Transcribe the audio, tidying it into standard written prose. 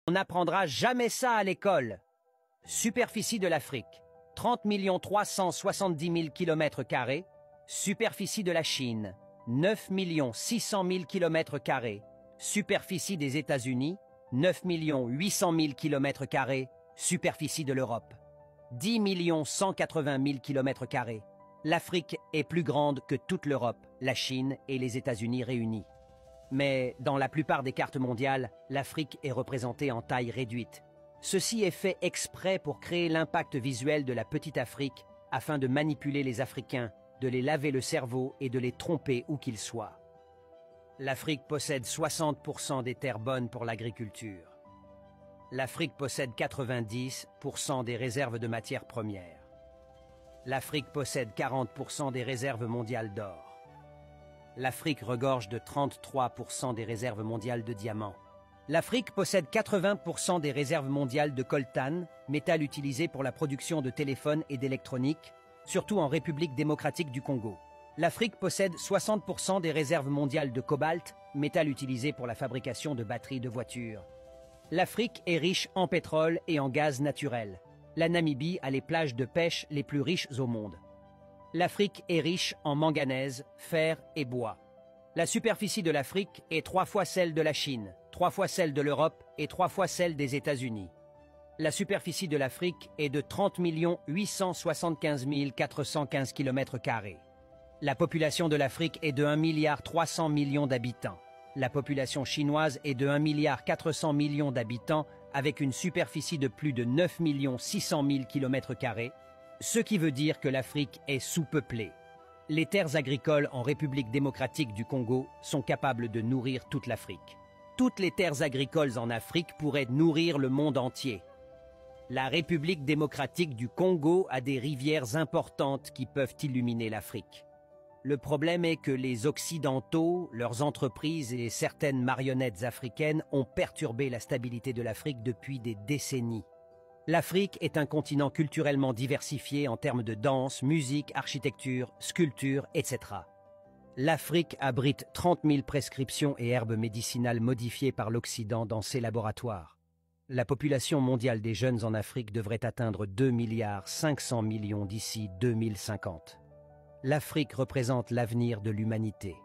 On n'apprendra jamais ça à l'école. Superficie de l'Afrique, 30 370 000 km². Superficie de la Chine, 9 600 000 km². Superficie des États-Unis, 9 800 000 km². Superficie de l'Europe, 10 180 000 km². L'Afrique est plus grande que toute l'Europe, la Chine et les États-Unis réunis. Mais dans la plupart des cartes mondiales, l'Afrique est représentée en taille réduite. Ceci est fait exprès pour créer l'impact visuel de la petite Afrique afin de manipuler les Africains, de les laver le cerveau et de les tromper où qu'ils soient. L'Afrique possède 60% des terres bonnes pour l'agriculture. L'Afrique possède 90% des réserves de matières premières. L'Afrique possède 40% des réserves mondiales d'or. L'Afrique regorge de 33% des réserves mondiales de diamants. L'Afrique possède 80% des réserves mondiales de coltan, métal utilisé pour la production de téléphones et d'électronique, surtout en République démocratique du Congo. L'Afrique possède 60% des réserves mondiales de cobalt, métal utilisé pour la fabrication de batteries de voitures. L'Afrique est riche en pétrole et en gaz naturel. La Namibie a les plages de pêche les plus riches au monde. L'Afrique est riche en manganèse, fer et bois. La superficie de l'Afrique est 3 fois celle de la Chine, 3 fois celle de l'Europe et 3 fois celle des États-Unis. La superficie de l'Afrique est de 30 875 415 km². La population de l'Afrique est de 1,3 milliard d'habitants. La population chinoise est de 1,4 milliard d'habitants avec une superficie de plus de 9 600 000 km², ce qui veut dire que l'Afrique est sous-peuplée. Les terres agricoles en République démocratique du Congo sont capables de nourrir toute l'Afrique. Toutes les terres agricoles en Afrique pourraient nourrir le monde entier. La République démocratique du Congo a des rivières importantes qui peuvent illuminer l'Afrique. Le problème est que les Occidentaux, leurs entreprises et certaines marionnettes africaines ont perturbé la stabilité de l'Afrique depuis des décennies. L'Afrique est un continent culturellement diversifié en termes de danse, musique, architecture, sculpture, etc. L'Afrique abrite 30 000 prescriptions et herbes médicinales modifiées par l'Occident dans ses laboratoires. La population mondiale des jeunes en Afrique devrait atteindre 2,5 milliards d'ici 2050. L'Afrique représente l'avenir de l'humanité.